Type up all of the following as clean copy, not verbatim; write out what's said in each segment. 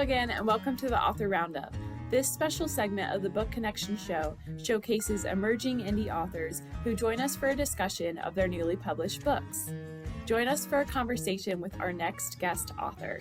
again, and welcome to the Author Roundup. This special segment of the Book Connection Show showcases emerging indie authors who join us for a discussion of their newly published books. Join us for a conversation with our next guest author.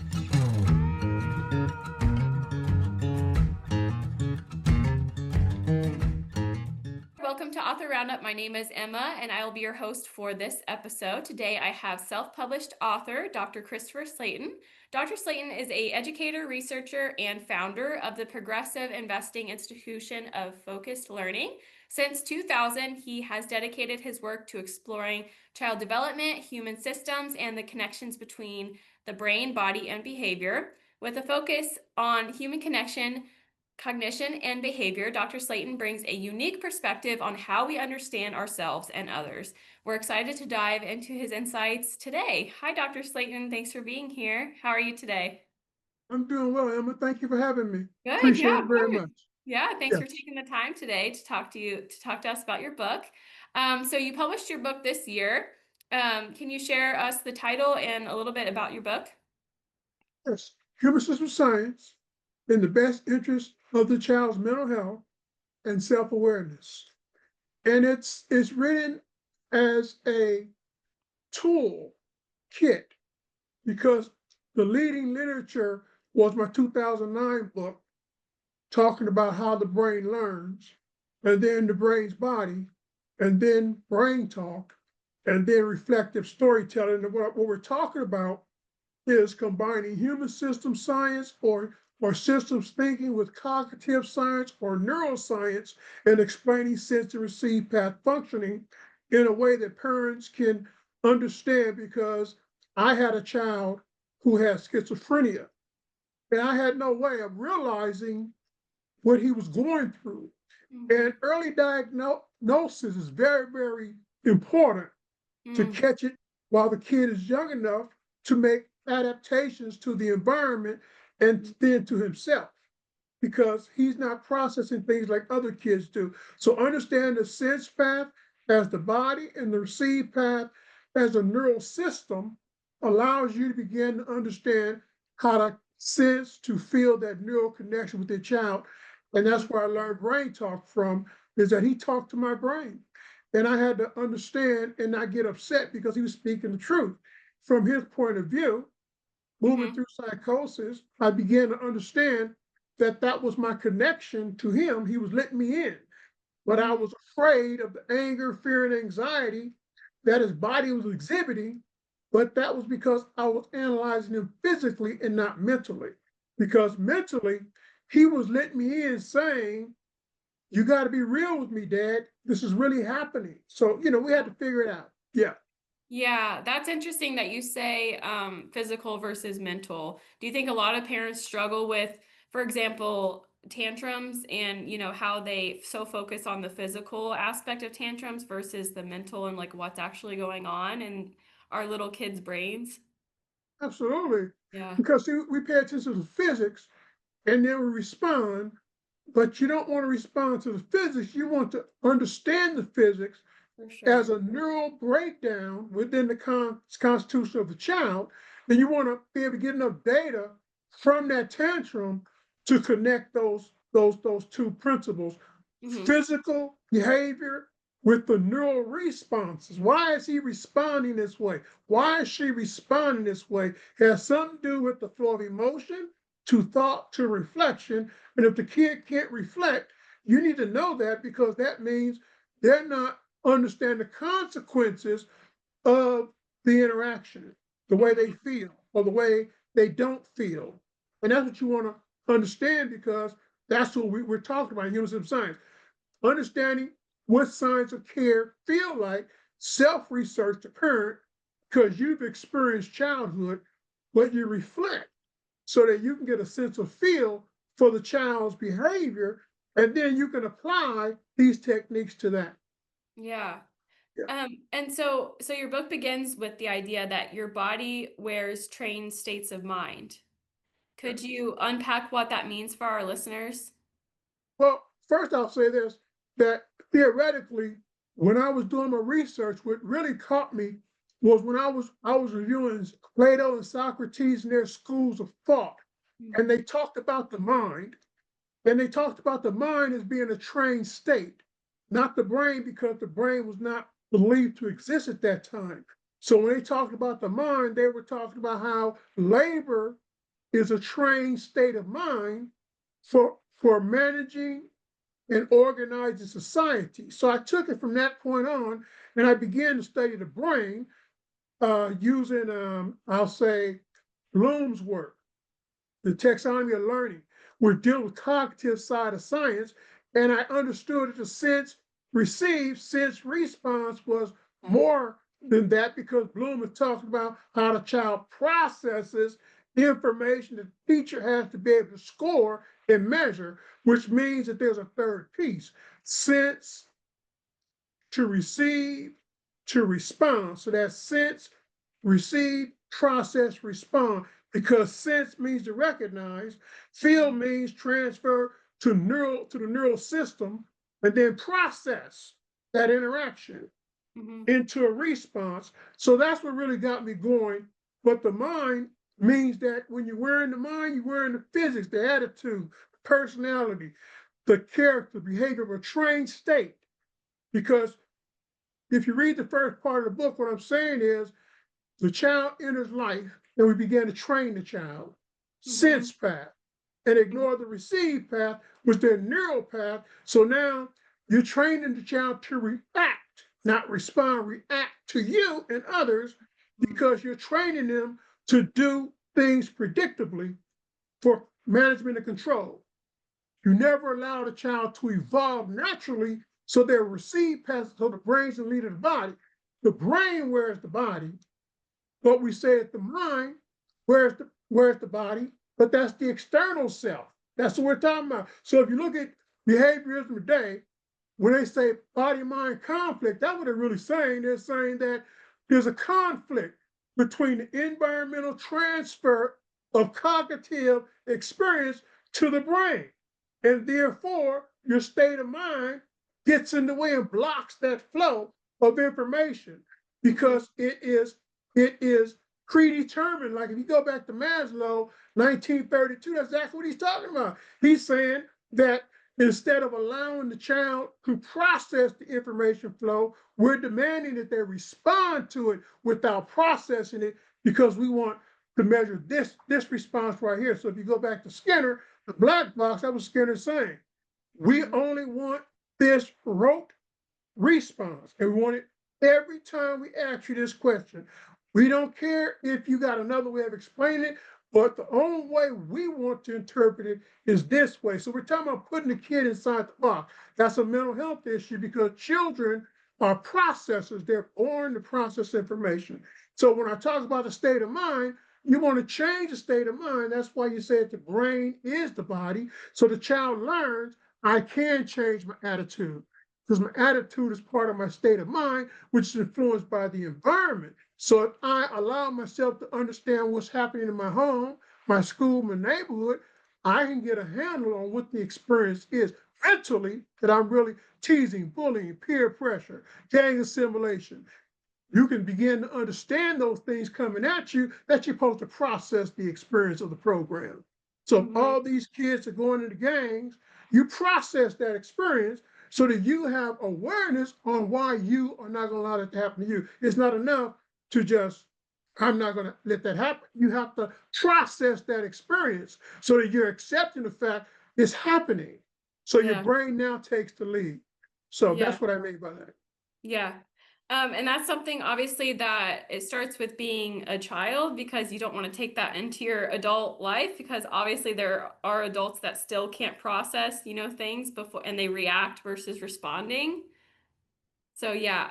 Welcome to Author Roundup. My name is Emma, and I will be your host for this episode. Today, I have self-published author Dr. Christopher Slaton. Dr. Slaton is an educator, researcher, and founder of the Progressive Investing Institution of Focused Learning. Since 2000, he has dedicated his work to exploring child development, human systems, and the connections between the brain, body, and behavior. With a focus on human connection, cognition, and behavior, Dr. Slaton brings a unique perspective on how we understand ourselves and others. We're excited to dive into his insights today. Hi, Dr. Slaton. Thanks for being here. How are you today? I'm doing well, Emma. Thank you for having me. Good. Appreciate Yeah, it very much. Yeah, thanks Yes. for taking the time today to talk to us about your book. So you published your book this year. Can you share us the title and a little bit about your book? Yes. Human system science in the best interest of the child's mental health and self-awareness. And it's written as a tool kit because the leading literature was my 2009 book talking about how the brain learns, and then the brain's body, and then brain talk, and then reflective storytelling. And what we're talking about is combining human system science or systems thinking with cognitive science or neuroscience and explaining sense and receive path functioning in a way that parents can understand, because I had a child who had schizophrenia and I had no way of realizing what he was going through. And early diagnosis is very, very important to catch it while the kid is young enough to make adaptations to the environment and then to himself, because he's not processing things like other kids do. So understand the sense path as the body and the receive path as a neural system allows you to begin to understand how to sense, to feel that neural connection with your child. And that's where I learned brain talk from, is that he talked to my brain. And I had to understand and not get upset because he was speaking the truth. From his point of view, moving through psychosis, I began to understand that that was my connection to him. He was letting me in. But I was afraid of the anger, fear, and anxiety that his body was exhibiting. But that was because I was analyzing him physically and not mentally. Because mentally, he was letting me in saying, you got to be real with me, Dad. This is really happening. So, we had to figure it out. Yeah. Yeah, that's interesting that you say physical versus mental. Do you think a lot of parents struggle with, for example, tantrums and, how they so focus on the physical aspect of tantrums versus the mental and like what's actually going on in our little kids' brains? Absolutely. Yeah, Because see, we pay attention to physics and then we respond, but you don't want to respond to the physics. You want to understand the physics for sure. as a neural breakdown within the constitution of the child. Then you want to be able to get enough data from that tantrum to connect those two principles, physical behavior with the neural responses. Why is he responding this way? Why is she responding this way? It has something to do with the flow of emotion to thought to reflection. And if the kid can't reflect, you need to know that, because that means they're not understand the consequences of the interaction, the way they feel or the way they don't feel. And that's what you want to understand, because that's what we're talking about in human system science. Understanding what signs of care feel like, self-research to parent, because you've experienced childhood, but you reflect so that you can get a sense of feel for the child's behavior, and then you can apply these techniques to that. Yeah. Yeah. And so your book begins with the idea that your body wears trained states of mind. Could you unpack what that means for our listeners? Well, first I'll say this, that theoretically, when I was doing my research, what really caught me was when I was reviewing Plato and Socrates and their schools of thought. and they talked about the mind, and they talked about the mind as being a trained state, not the brain, because the brain was not believed to exist at that time. So when they talked about the mind, they were talking about how labor is a trained state of mind for managing and organizing society. So I took it from that point on, and I began to study the brain using, I'll say, Bloom's work, the taxonomy of learning. We're dealing with cognitive side of science, and I understood that the sense received, sense response was more than that, because Bloom is talking about how the child processes information the teacher has to be able to score and measure, which means that there's a third piece: sense, to receive, to respond. So that's sense, receive, process, respond, because sense means to recognize, feel means transfer to the neural system, and then process that interaction Mm-hmm. into a response. So that's what really got me going. But the mind means that when you're wearing the mind, you're wearing the physics, the attitude, the personality, the character, behavior of a trained state. Because if you read the first part of the book, what I'm saying is the child enters life, and we begin to train the child, Mm-hmm. sense path, and ignore the receive path, which is their neural path. So now you're training the child to react, not respond, react to you and others, because you're training them to do things predictably for management and control. You never allow the child to evolve naturally, so their receive path, so the brain's the leader of the body. The brain wears the body, but we say it's the mind, where's the body, but that's the external self. That's what we're talking about. So if you look at behaviorism today, when they say body mind conflict, that's what they're really saying. They're saying that there's a conflict between the environmental transfer of cognitive experience to the brain. And therefore, your state of mind gets in the way and blocks that flow of information, Mm-hmm. because it is predetermined. Like if you go back to Maslow, 1932, that's exactly what he's talking about. He's saying that instead of allowing the child to process the information flow, we're demanding that they respond to it without processing it, because we want to measure this response right here. So if you go back to Skinner, the black box, that was Skinner saying, we Mm-hmm. only want this rote response. And we want it every time we ask you this question. We don't care if you got another way of explaining it, but the only way we want to interpret it is this way. So we're talking about putting the kid inside the box. That's a mental health issue, because children are processors. They're born to process information. So when I talk about the state of mind, you want to change the state of mind. That's why you said the brain is the body. So the child learns, I can change my attitude, because my attitude is part of my state of mind, which is influenced by the environment. So if I allow myself to understand what's happening in my home, my school, my neighborhood, I can get a handle on what the experience is mentally, that I'm really teasing, bullying, peer pressure, gang assimilation. You can begin to understand those things coming at you, that you're supposed to process the experience of the program. So if Mm-hmm. all these kids are going into gangs, you process that experience so that you have awareness on why you are not going to allow that to happen to you. It's not enough to just, I'm not going to let that happen. You have to process that experience so that you're accepting the fact it's happening. So your Yeah. brain now takes the lead. So Yeah. that's what I mean by that. Yeah. And that's something obviously that it starts with being a child, because you don't want to take that into your adult life, because obviously there are adults that still can't process, things before, and they react versus responding. So yeah,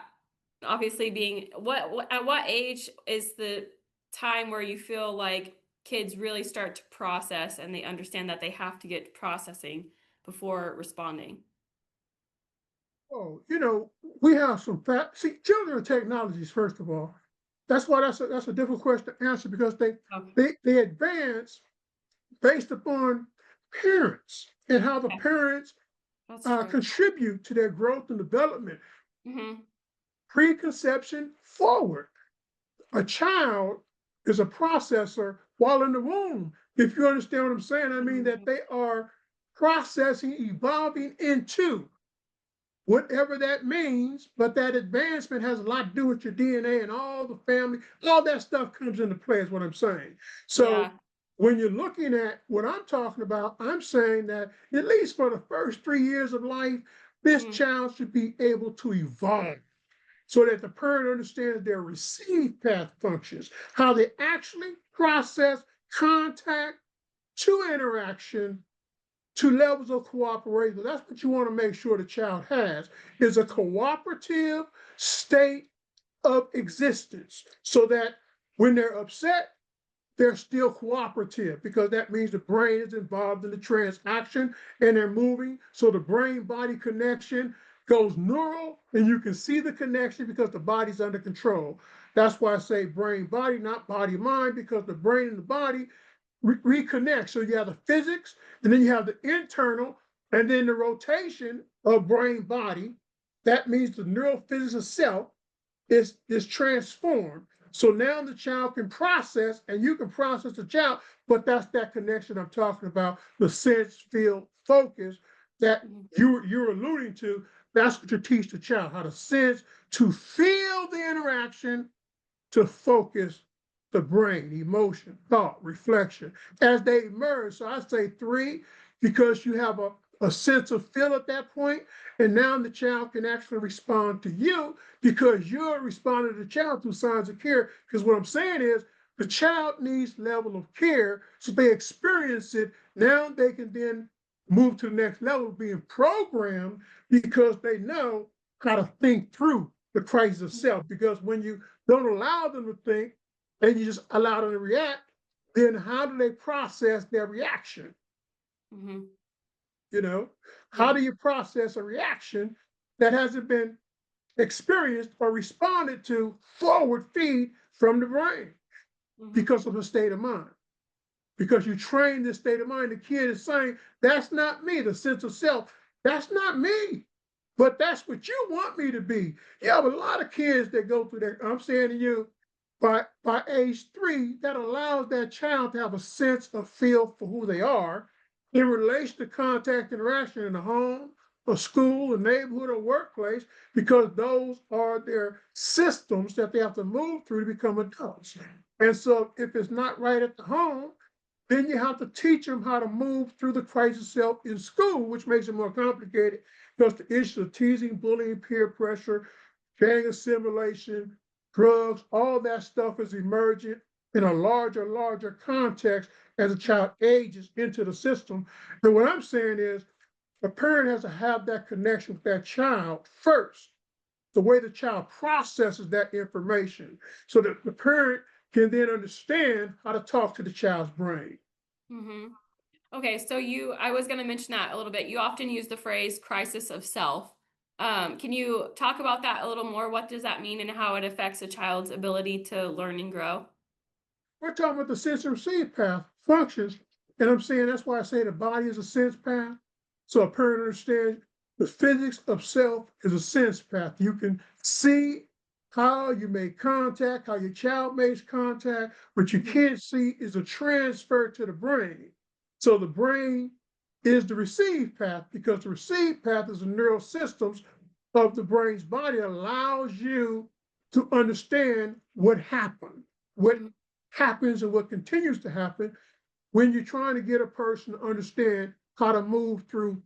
obviously being at what age is the time where you feel like kids really start to process and they understand that they have to get processing before responding? Oh, we have some fact. See, children are technologies, first of all. That's why that's a difficult question to answer, because they Okay. they they advance based upon parents and how the Yes, parents that's true. contribute to their growth and development, Hmm. preconception forward. A child is a processor while in the womb. If you understand what I'm saying, I mean that Mhm. they are processing, evolving into whatever that means, but that advancement has a lot to do with your DNA and all the family, all that stuff comes into play, is what I'm saying. So Yeah. when you're looking at what I'm talking about, I'm saying that at least for the first 3 years of life, this Mhm. child should be able to evolve so that the parent understands their receive path functions, how they actually process contact to interaction to levels of cooperation. That's what you want to make sure the child has, is a cooperative state of existence so that when they're upset, they're still cooperative because that means the brain is involved in the transaction and they're moving. So the brain body connection goes neural and you can see the connection because the body's under control. That's why I say brain body, not body mind, because the brain and the body reconnect. So you have the physics, and then you have the internal, and then the rotation of brain body. That means the neural physics of self is transformed. So now the child can process, and you can process the child, but that's that connection I'm talking about, the sense, feel, focus that Mhm. you're alluding to. That's what you teach the child, how to sense, to feel the interaction, to focus the brain, emotion, thought, reflection as they emerge. So I say three because you have a sense of feel at that point, and now the child can actually respond to you because you're responding to the child through signs of care. Because what I'm saying is the child needs level of care, so they experience it. Now they can then move to the next level of being programmed because they know how to think through the crisis of self. Because when you don't allow them to think and you just allow them to react, then how do they process their reaction? Mhm. You know, how Yeah. do you process a reaction that hasn't been experienced or responded to forward feed from the brain Mhm. because of the state of mind? Because you train this state of mind, the kid is saying, that's not me, the sense of self, that's not me. But that's what you want me to be. You have a lot of kids that go through that. I'm saying to you, by age 3, that allows that child to have a sense of feel for who they are in relation to contact interaction in the home, a school, a neighborhood, or workplace, because those are their systems that they have to move through to become adults. And so if it's not right at the home, then you have to teach them how to move through the crisis self in school, which makes it more complicated because the issue of teasing, bullying, peer pressure, gang assimilation, drugs, all that stuff is emergent in a larger context as a child ages into the system. And what I'm saying is a parent has to have that connection with that child first, the way the child processes that information, so that the parent can then understand how to talk to the child's brain. Mhm. Okay, so I was going to mention that a little bit. You often use the phrase crisis of self. Can you talk about that a little more? What does that mean and how it affects a child's ability to learn and grow? We're talking about the sense and receive path functions. And I'm saying that's why I say the body is a sense path. So a parent understands the physics of self is a sense path. You can see how you make contact, how your child makes contact. What you Mhm. can't see is a transfer to the brain. So the brain is the receive path because the receive path is the neural systems of the brain's body that allows you to understand what happened, what Mhm. happens and what continues to happen when you're trying to get a person to understand how to move through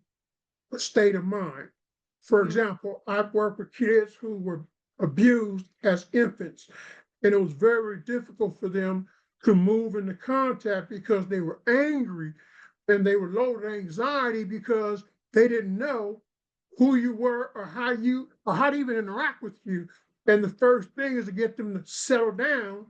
a state of mind. For Mhm. example, I've worked with kids who were abused as infants, and it was very difficult for them to move into contact because they were angry and they were low with anxiety because they didn't know who you were or how to even interact with you. And the first thing is to get them to settle down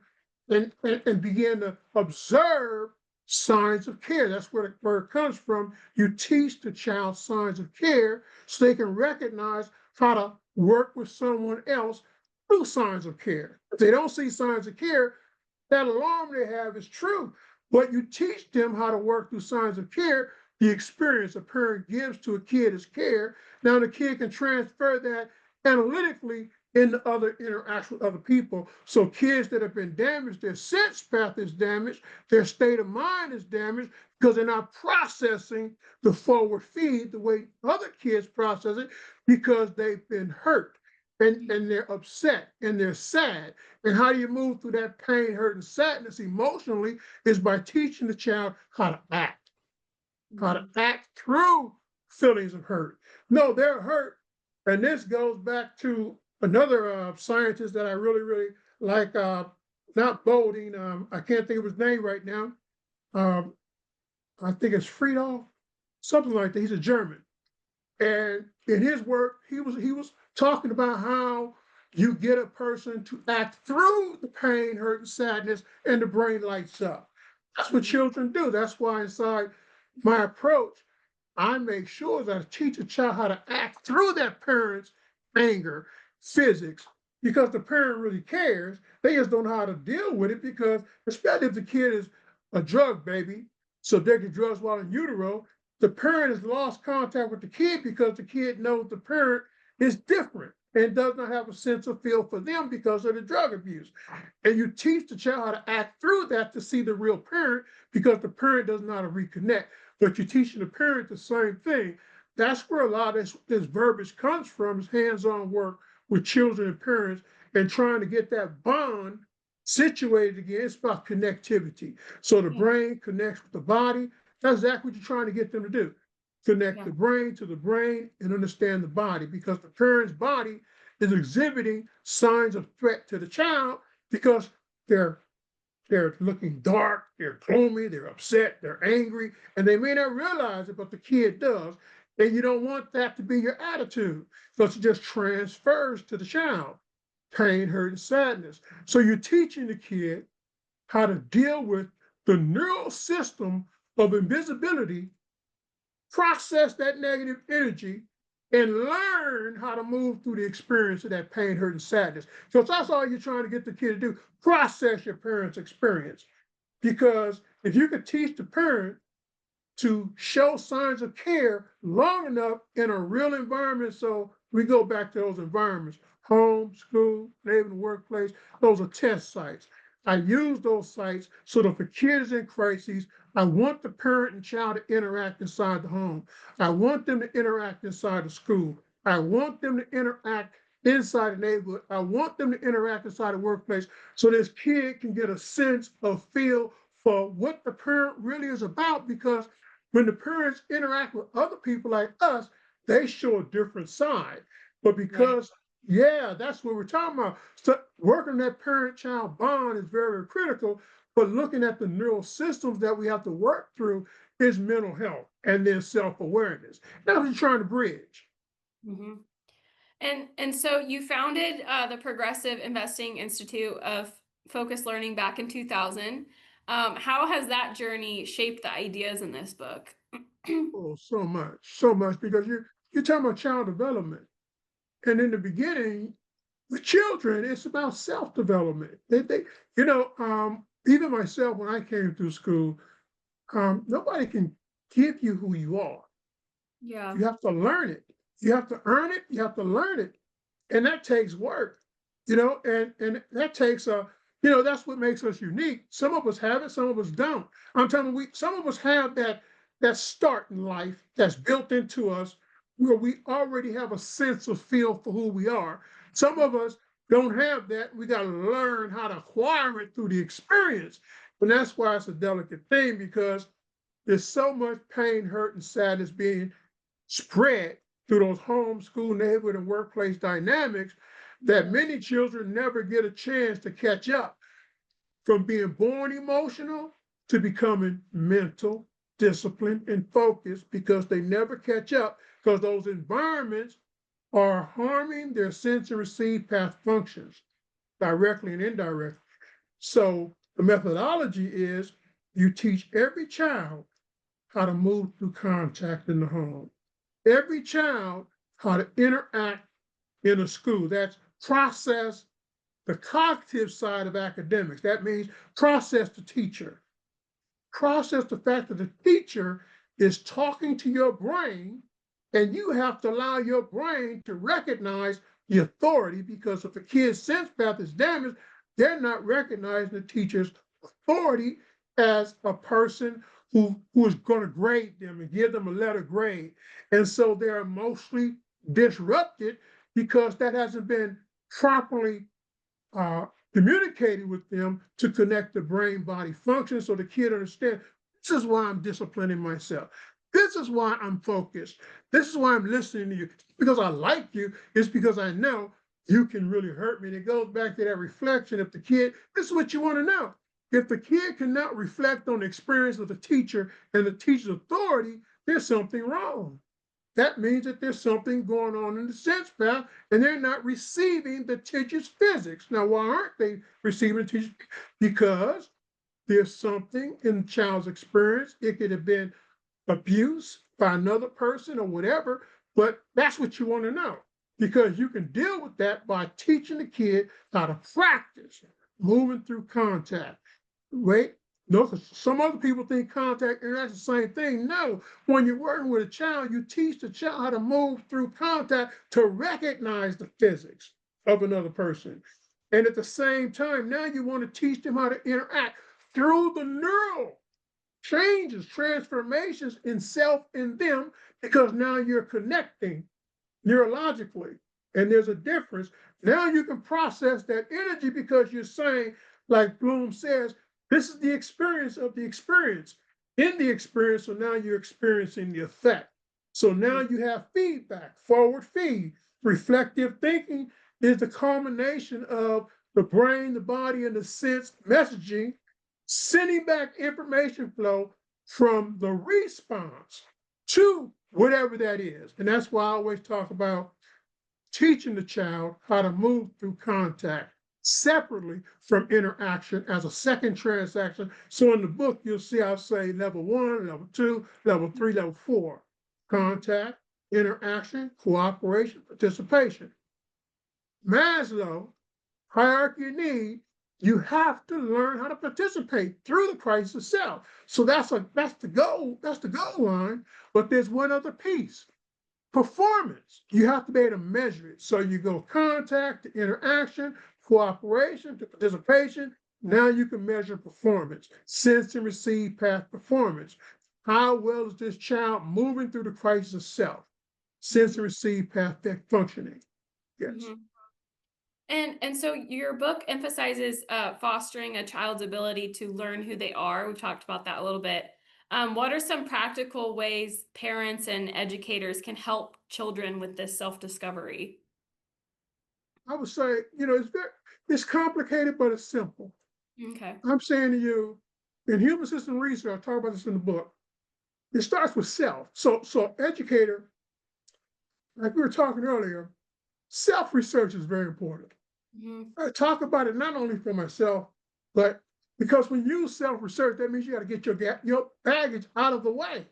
and begin to observe signs of care. That's where it comes from. You teach the child signs of care so they can recognize how to work with someone else through signs of care. If they don't see signs of care, that alarm they have is true, but you teach them how to work through signs of care. The experience a parent gives to a kid is care. Now the kid can transfer that analytically in the other interaction with other people. So kids that have been damaged, their sense path is damaged, their state of mind is damaged because they're not processing the forward feed the way other kids process it because they've been hurt and they're upset and they're sad. And how do you move through that pain, hurt, and sadness emotionally is by teaching the child how to Mhm. act through feelings of hurt. No, they're hurt. And this goes back to another scientist that I really, really like, not Bolding. I can't think of his name right now. Um, I think it's Friedhof, something like that. He's a German. And in his work, he was talking about how you get a person to act through the pain, hurt, and sadness, and the brain lights up. That's what Mhm. children do. That's why inside my approach, I make sure that I teach a child how to act through that parent's anger, physics, because the parent really cares. They just don't know how to deal with it because, especially if the kid is a drug baby, subjected to drugs while in utero, the parent has lost contact with the kid because the kid knows the parent is different and does not have a sense of feel for them because of the drug abuse. And you teach the child how to act through that to see the real parent because the parent doesn't know how to reconnect. But you're teaching the parent the same thing. That's where a lot of this verbiage comes from, is hands-on work with children and parents and trying to get that bond situated again. It's about connectivity. So the Yeah. brain connects with the body. That's exactly what you're trying to get them to do. Connect Yeah. the brain to the brain and understand the body because the parent's body is exhibiting signs of threat to the child because they're they're looking dark, they're gloomy, they're upset, they're angry, and they may not realize it, but the kid does. And you don't want that to be your attitude because it just transfers to the child pain, hurt, and sadness. So you're teaching the kid how to deal with the neural system of invisibility, process that negative energy, and learn how to move through the experience of that pain, hurt, and sadness. So that's all you're trying to get the kid to do. Process your parents' experience. Because if you could teach the parent to show signs of care long enough in a real environment, so we go back to those environments, home, school, neighborhood, workplace, those are test sites. I use those sites so that if a kid is in crises, I want the parent and child to interact inside the home. I want them to interact inside the school. I want them to interact inside the neighborhood. I want them to interact inside the workplace so this kid can get a sense of feel for what the parent really is about. Because when the parents interact with other people like us, they show a different side. But Right. because, yeah, that's what we're talking about. So working that parent-child bond is very critical, but looking at the neural systems that we have to work through is mental health and then self-awareness. That's what you're trying to bridge. Hmm. And so you founded the Progressive Investing Institute of Focused Learning back in 2000. How has that journey shaped the ideas in this book? Oh, so much, because you're talking about child development. And in the beginning, with children, it's about self-development. Even myself, when I came through school, nobody can give you who you are. Yeah. You have to learn it. You have to earn it. You have to learn it. And that takes work, and that takes that's what makes us unique. Some of us have it, some of us don't. I'm telling you, some of us have that start in life that's built into us where we already have a sense of feel for who we are. Some of us don't have that. We got to learn how to acquire it through the experience. And that's why it's a delicate thing because there's so much pain, hurt, and sadness being spread through those home, school, neighborhood, and workplace dynamics that Yeah. many children never get a chance to catch up from being born emotional to becoming mental, disciplined, and focused because they never catch up because those environments are harming their sense and receive path functions directly and indirectly. So the methodology is you teach every child how to move through contact in the home. Every child how to interact in a school. That's process the cognitive side of academics. That means process the teacher. Process the fact that the teacher is talking to your brain, and you have to allow your brain to recognize the authority, because if a kid's sense path is damaged, they're not recognizing the teacher's authority as a person who is going to grade them and give them a letter grade. And so they're emotionally disrupted because that hasn't been properly uh, communicated with them to connect the brain body function so the kid understands this is why I'm disciplining myself. This is why I'm focused. This is why I'm listening to you. Because I like you. It's because I know you can really hurt me. And it goes back to that reflection. If the kid, this is what you want to know. If the kid cannot reflect on the experience of the teacher and the teacher's authority, there's something wrong. That means that there's something going on in the sense path and they're not receiving the teacher's physics. Now, why aren't they receiving the teacher's? Because there's something in the child's experience. It could have been abuse by another person or whatever, but that's what you want to know because you can deal with that by teaching the kid how to practice moving through contact. Wait, no, 'cause some other people think contact and that's the same thing. No, when you're working with a child, you teach the child how to move through contact to recognize the physics of another person. And at the same time, now you want to teach them how to interact through the neural changes, transformations in self and them, because now you're connecting neurologically. And there's a difference. Now you can process that energy because you're saying, like Bloom says, this is the experience of the experience. In the experience, so now you're experiencing the effect. So now you have feedback, forward feed. Reflective thinking is the culmination of the brain, the body, and the sense messaging, sending back information flow from the response to whatever that is. And that's why I always talk about teaching the child how to move through contact separately from interaction as a second transaction. So in the book, you'll see I'll say level 1, level 2, level 3, level 4. Contact, interaction, cooperation, participation. Maslow, hierarchy of need, you have to learn how to participate through the crisis of self. So that's the goal line. But there's one other piece. Performance. You have to be able to measure it. So you go contact to interaction, cooperation to participation. Now you can measure performance, sense and receive path performance. How well is this child moving through the crisis of self? Sense and receive path functioning. Yes. Mhm. And so your book emphasizes fostering a child's ability to learn who they are. We've talked about that a little bit. What are some practical ways parents and educators can help children with this self-discovery? I would say, it's complicated, but it's simple. Okay. I'm saying to you, in human system research, I talk about this in the book. It starts with self. So educator, like we were talking earlier, self-research is very important. Mhm. I talk about it not only for myself, but because when you self-research, that means you got to get your baggage out of the way.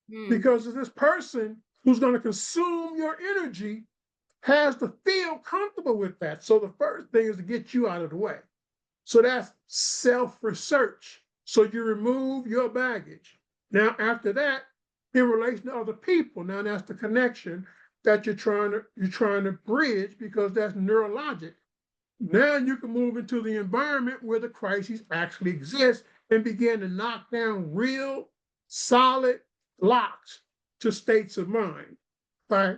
Mm. Because this person who's going to consume your energy has to feel comfortable with that. So the first thing is to get you out of the way. So that's self-research. So you remove your baggage. Now, after that, in relation to other people, now that's the connection that you're trying to bridge because that's neurologic. Now you can move into the environment where the crises actually exist and begin to knock down real, solid blocks to states of mind by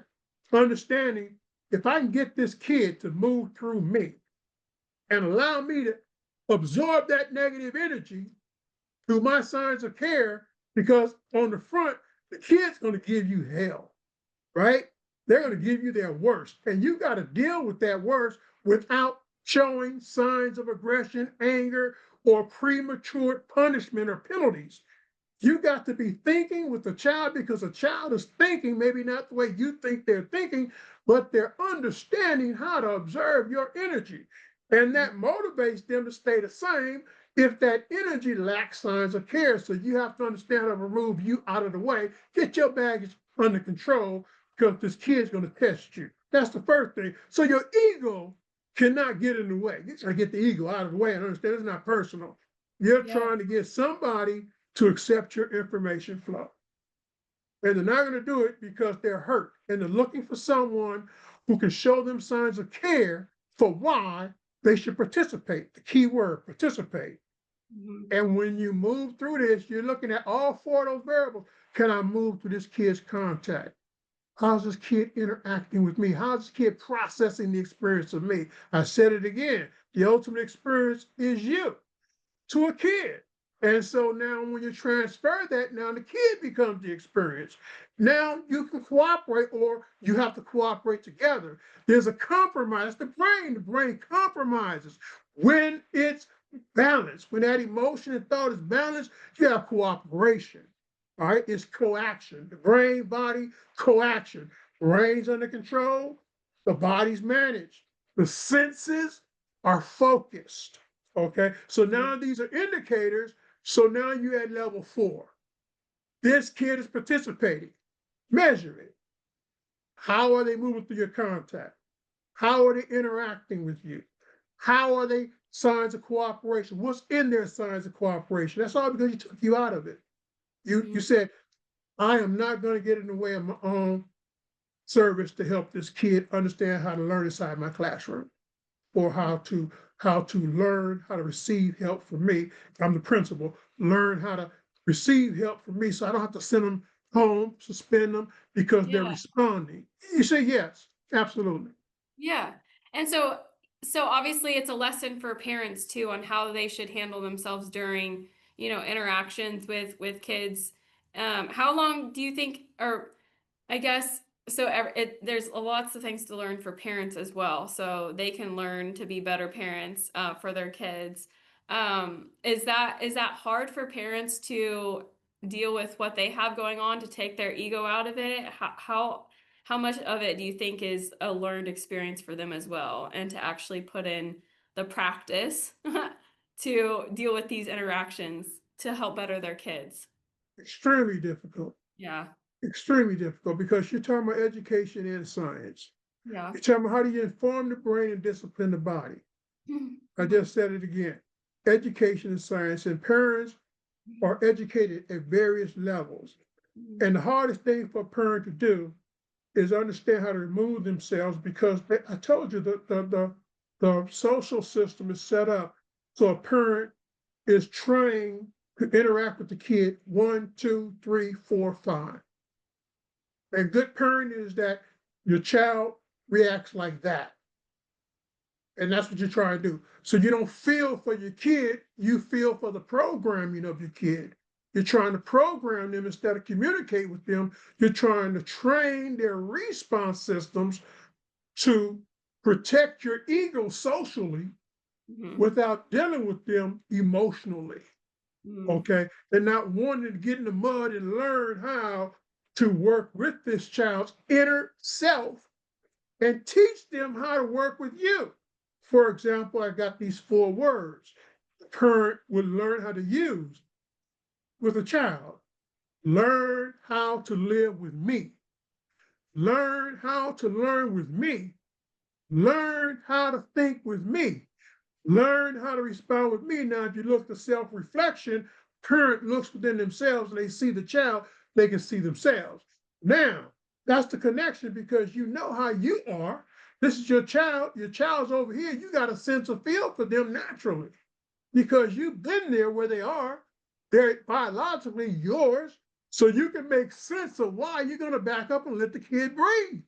understanding if I can get this kid to move through me and allow me to absorb that negative energy through my signs of care, because on the front, the kid's going to give you hell, right? They're going to give you their worst. And you got to deal with that worst without showing signs of aggression, anger, or premature punishment or penalties. You got to be thinking with the child because a child is thinking, maybe not the way you think they're thinking, but they're understanding how to observe your energy. And that motivates them to stay the same if that energy lacks signs of care. So you have to understand how to remove you out of the way, get your baggage under control because this kid's going to test you. That's the first thing. So your ego cannot get in the way. You got to get the ego out of the way and understand it's not personal. You're Yeah. trying to get somebody to accept your information flow. And they're not going to do it because they're hurt. And they're looking for someone who can show them signs of care for why they should participate. The key word, participate. Mhm. And when you move through this, you're looking at all four of those variables. Can I move through this kid's contact? How's this kid interacting with me? How's this kid processing the experience of me? I said it again. The ultimate experience is you to a kid. And so now when you transfer that, now the kid becomes the experience. Now you can cooperate or you have to cooperate together. There's a compromise. The brain compromises when it's balanced. When that emotion and thought is balanced, you have cooperation. All right, it's coaction. The brain, body, coaction. Brain's under control, the body's managed. The senses are focused. Okay, so now these are indicators. So now you're at level 4. This kid is participating. Measure it. How are they moving through your contact? How are they interacting with you? How are they signs of cooperation? What's in their signs of cooperation? That's all because you took you out of it. You Mhm. said, I am not going to get in the way of my own service to help this kid understand how to learn inside my classroom, or how to learn how to receive help from me. I'm the principal. Learn how to receive help from me, so I don't have to send them home, suspend them because they're Yeah. responding. You say yes, absolutely. Yeah. And so obviously it's a lesson for parents too on how they should handle themselves during, interactions with kids. How long do you think, or I guess there's lots of things to learn for parents as well, so they can learn to be better parents for their kids. Is that hard for parents to deal with what they have going on to take their ego out of it? How much of it do you think is a learned experience for them as well, and to actually put in the practice to deal with these interactions to help better their kids? Extremely difficult. Yeah. Extremely difficult because you're talking about education and science. Yeah. You're talking about how do you inform the brain and discipline the body. I Mhm. just said it again. Education and science, and parents are educated at various levels. Mhm. And the hardest thing for a parent to do is understand how to remove themselves, because I told you that the social system is set up so a parent is trained to interact with the kid 1, 2, 3, 4, 5. A good parent is that your child reacts like that. And that's what you're trying to do. So you don't feel for your kid, you feel for the programming of your kid. You're trying to program them instead of communicate with them. You're trying to train their response systems to protect your ego socially Mhm. without dealing with them emotionally. Mhm. Okay. And not wanting to get in the mud and learn how to work with this child's inner self and teach them how to work with you. For example, I got these 4 words the parent would learn how to use with a child. Learn how to live with me. Learn how to learn with me. Learn how to think with me. Learn how to respond with me. Now, if you look at self-reflection, parent looks within themselves and they see the child, they can see themselves. Now, that's the connection because you know how you are. This is your child's over here. You got a sense of feel for them naturally because you've been there where they are. They're biologically yours. So you can make sense of why you're going to back up and let the kid breathe.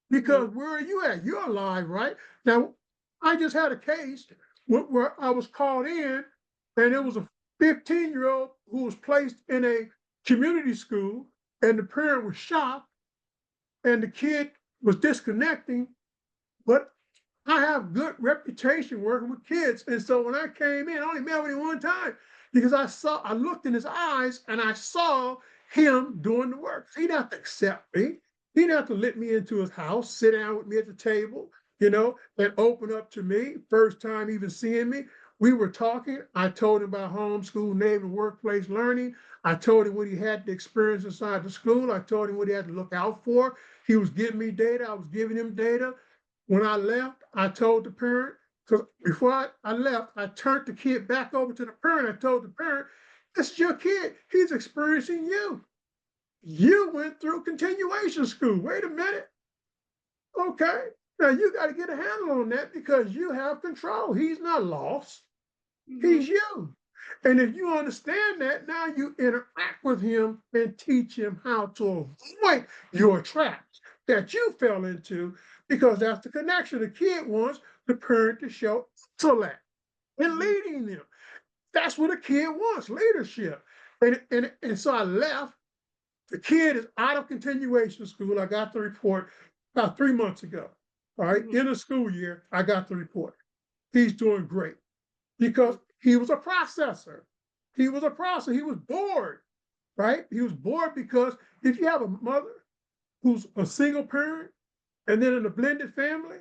Because Mhm. where are you at? You're alive, right? Now, I just had a case where I was called in, and it was a 15-year-old who was placed in a community school, and the parent was shocked, and the kid was disconnecting. But I have good reputation working with kids, and so when I came in, I only met with him one time because I looked in his eyes, and I saw him doing the work. He didn't have to accept me. He didn't have to let me into his house, sit down with me at the table, and open up to me. First time even seeing me, we were talking. I told him about homeschool, neighbor, workplace learning. I told him what he had to experience inside the school. I told him what he had to look out for. He was giving me data. I was giving him data. When I left, I told the parent, because before I left, I turned the kid back over to the parent. I told the parent, this is your kid. He's experiencing you. You went through continuation school. Wait a minute. Okay. Now you got to get a handle on that because you have control. He's not lost. Mm-hmm. He's you. And if you understand that, now you interact with him and teach him how to avoid your traps that you fell into because that's the connection. The kid wants the parent to show intellect and Mm-hmm. leading them. That's what a kid wants, leadership. And so I left. The kid is out of continuation school. I got the report about 3 months ago. All right. Mm-hmm. In the school year, I got the report. He's doing great because he was a processor. He was a processor. He was bored, right? He was bored because if you have a mother who's a single parent and then in a blended family,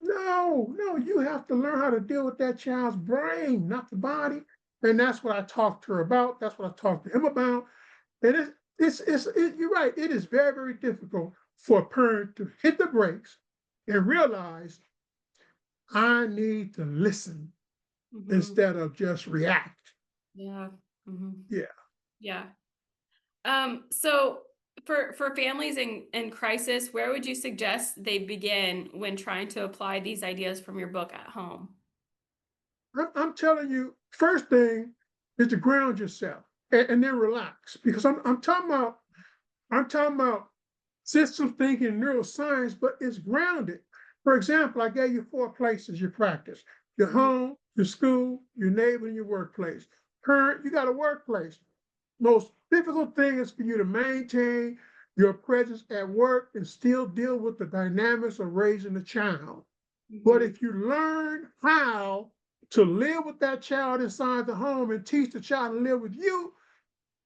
no, you have to learn how to deal with that child's brain, not the body. And that's what I talked to her about. That's what I talked to him about. And you're right. It is very, very difficult for a parent to hit the brakes and realize I need to listen Mm-hmm. instead of just react. Yeah. Mm-hmm. Yeah. Yeah. So for families in crisis, where would you suggest they begin when trying to apply these ideas from your book at home? I'm telling you, first thing is to ground yourself and then relax because I'm talking about system thinking, neuroscience, but it's grounded. For example, I gave you 4 places you practice: your Mhm, home, your school, your neighbor, and your workplace. Parent, you got a workplace. Most difficult thing is for you to maintain your presence at work and still deal with the dynamics of raising a child. But mhm, if you learn how to live with that child inside the home and teach the child to live with you,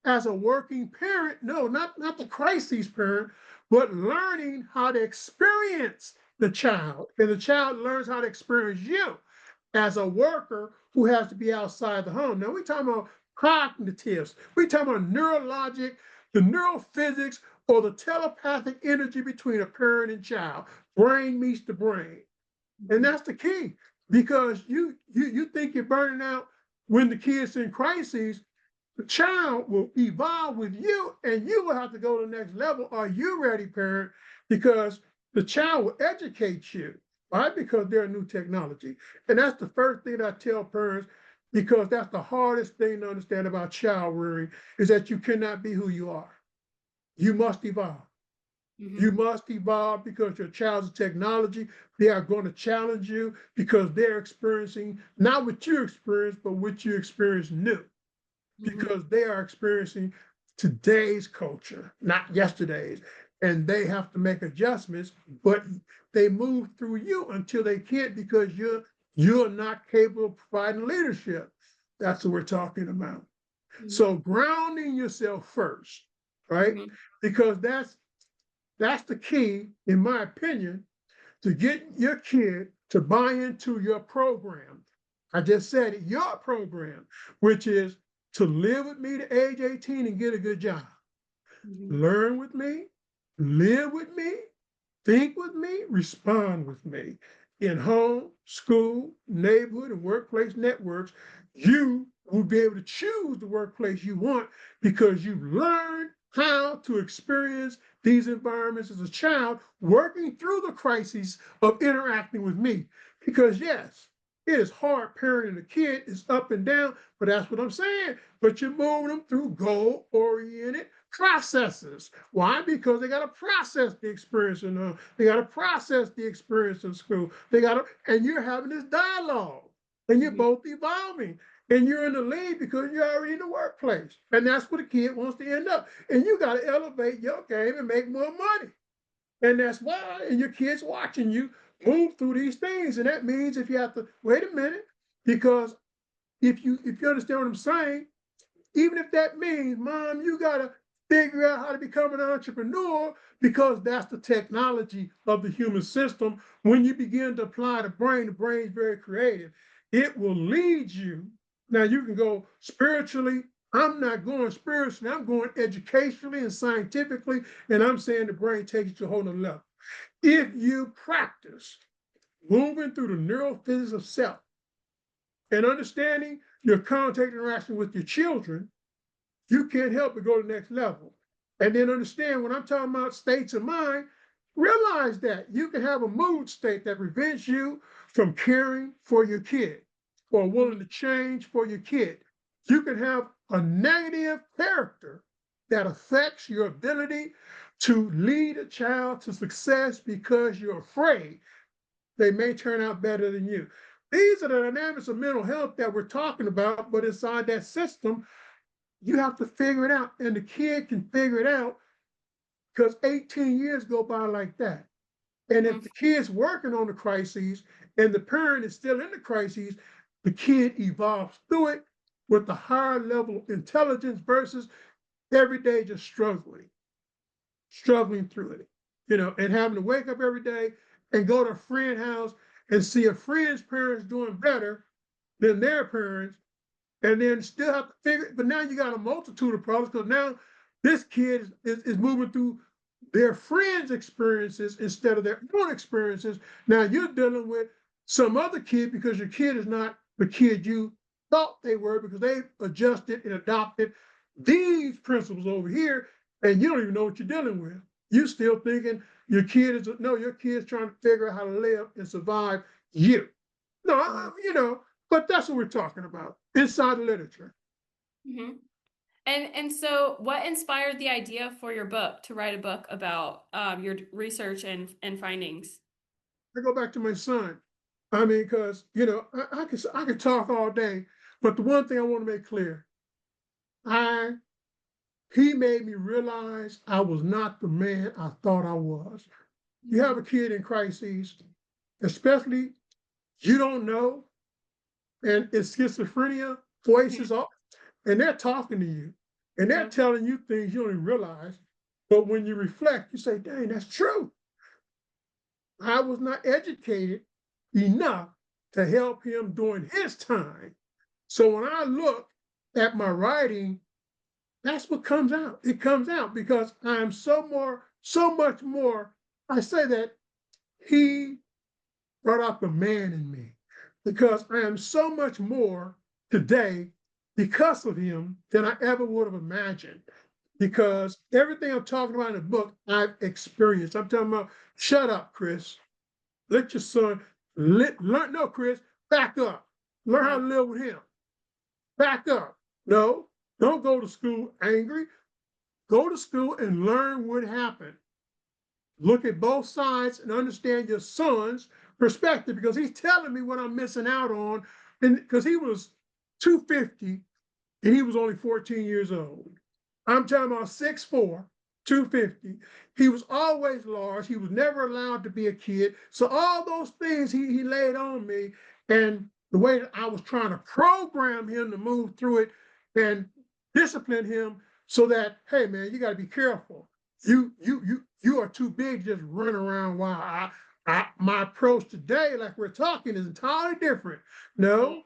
as a working parent, no, not the crisis parent, but learning how to experience the child. And the child learns how to experience you as a worker who has to be outside the home. Now we're talking about cognitives, we're talking about neurologic, the neurophysics, or the telepathic energy between a parent and child. Brain meets the brain. And mhm, that's the key because you think you're burning out when the kid's in crises. The child will evolve with you and you will have to go to the next level. Are you ready, parent? Because the child will educate you. Why? Because they're a new technology. And that's the first thing I tell parents because that's the hardest thing to understand about child rearing is that you cannot be who you are. You must evolve. You mhm, must evolve because your child's technology. They are going to challenge you because they're experiencing not what you experienced, but what you experienced new mhm, because they are experiencing today's culture, not yesterday's. And they have to make adjustments, but they move through you until they can't because you're not capable of providing leadership. That's what we're talking about. mhm, So grounding yourself first, right? mhm, Because that's the key, in my opinion, to get your kid to buy into your program. I just said it, your program, which is to live with me to age 18 and get a good job. mhm, Learn with me, live with me, think with me, respond with me. In home, school, neighborhood, and workplace networks, you will be able to choose the workplace you want because you've learned how to experience these environments as a child, working through the crises of interacting with me. Because, yes, it is hard parenting a kid, it's up and down, but that's what I'm saying. But you're moving them through goal oriented processes. Why? Because they got to process the experience in home. They got to process the experience in school. They got to, and you're having this dialogue, and you're mhm, both evolving, and you're in the lead because you're already in the workplace, and that's where the kid wants to end up. And you got to elevate your game and make more money, and that's why. And your kids watching you move through these things, and that means if you have to wait a minute, because if you understand what I'm saying, even if that means, mom, you got to figure out how to become an entrepreneur because that's the technology of the human system. When you begin to apply the brain is very creative. It will lead you. Now, you can go spiritually. I'm not going spiritually, I'm going educationally and scientifically. And I'm saying the brain takes you to a whole nother level. If you practice moving through the neural physics of self and understanding your contact interaction with your children, you can't help but go to the next level. And then understand when I'm talking about states of mind, Realize that you can have a mood state that prevents you from caring for your kid or Mhm. willing to change for your kid. You can have a negative character that affects your ability to lead a child to success because you're afraid they may turn out better than you. These are the dynamics of mental health that we're talking about, but inside that system, you have to figure it out. And the kid can figure it out because 18 years go by like that. And if Mhm. the kid's working on the crises and the parent is still in the crises, the kid evolves through it with a higher level of intelligence versus every day just struggling through it, and having to wake up every day and go to a friend's house and see a friend's parents doing better than their parents, and then still have to figure it. But now you got a multitude of problems because now this kid is moving through their friends' experiences instead of their own experiences. Now you're dealing with some other kid because your kid is not the kid you thought they were because they adjusted and adopted these principles over here, and you don't even know what you're dealing with. You still thinking your kid is no, your kid's trying to figure out how to live and survive you. No, but that's what we're talking about inside the literature. Mhm. And so what inspired the idea for your book to write a book about your research and findings? I go back to my son. I mean, because I could talk all day, but the one thing I want to make clear, I he made me realize I was not the man I thought I was. You have a Mhm. kid in crises, especially you don't know, and it's schizophrenia, Mhm. voices off, and they're talking to you, and they're Yep. telling you things you don't even realize. But when you reflect, you say, "Dang, that's true." I was not educated enough to help him during his time. So when I look at my writing, that's what comes out. It comes out because I am so much more. I say that he brought out the man in me because I am so much more today because of him than I ever would have imagined. Because everything I'm talking about in the book, I've experienced. I'm talking about, shut up, Chris. Let your son learn. No, Chris, back up. Learn how Mhm. to live with him. Back up. No, don't go to school angry. Go to school and learn what happened. Look at both sides and understand your son's perspective because he's telling me what I'm missing out on. And because he was 250 and he was only 14 years old. I'm talking about 6'4", 250. He was always large. He was never allowed to be a kid. So all those things he laid on me, and the way that I was trying to program him to move through it and discipline him so that, hey man, you got to be careful. You are too big to just run around wild. My approach today, like we're talking, is entirely different. Mhm. No,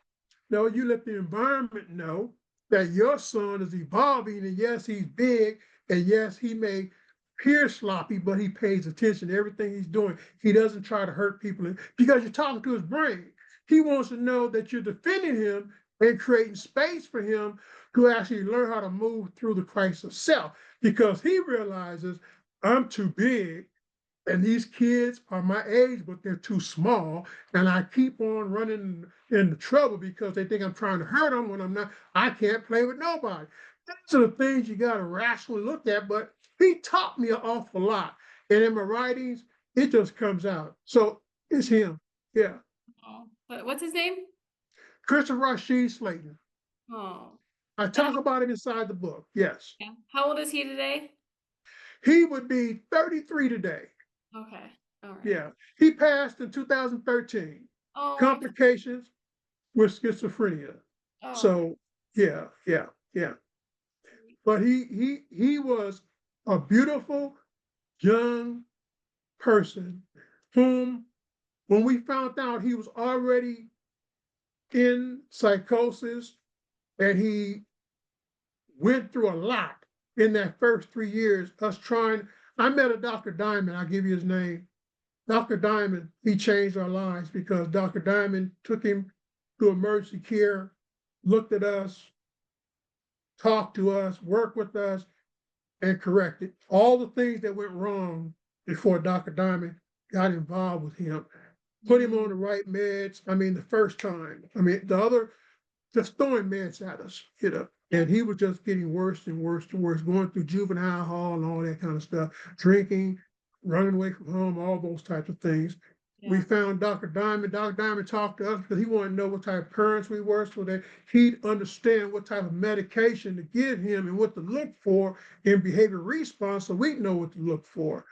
no, you let the environment know that your son is evolving, and yes, he's big, and yes, he may appear sloppy, but he pays attention to everything he's doing. He doesn't try to hurt people because you're talking to his brain. He wants to know that you're defending him and creating space for him to actually learn how to move through the crisis of self because he realizes I'm too big and these kids are my age, but they're too small. And I keep on running into trouble because they think I'm trying to hurt them when I'm not. I can't play with nobody. These are the things you got to rationally look at. But he taught me an awful lot. And in my writings, it just comes out. So it's him. Yeah. Oh, what's his name? Christopher Rashid Slaton. Oh, I and talk about him inside the book. Yes. how old is he today? He would be 33 today. Okay, all right. Yeah. He passed in 2013. Oh, Complications with schizophrenia. oh, So yeah. But he was a beautiful young person whom when we found out he was already in psychosis and he went through a lot in that first 3 years, us trying. I met a Dr. Diamond, I'll give you his name. Dr. Diamond, he changed our lives because Dr. Diamond took him to emergency care, looked at us, talked to us, worked with us, and corrected all the things that went wrong before Dr. Diamond got involved with him, put him on Mm. the right meds. I mean, the first time. I mean, the other just throwing meds at us, Yeah. and he was just getting worse and worse and worse, going through juvenile hall and all that kind of stuff, drinking, running away from home, all those types of things. We Yeah. found Dr. Diamond. Dr. Diamond talked to us because he wanted to know what type of parents we were so that he'd understand what type of medication to give him and what to look for in behavior response so we'd know what to look for.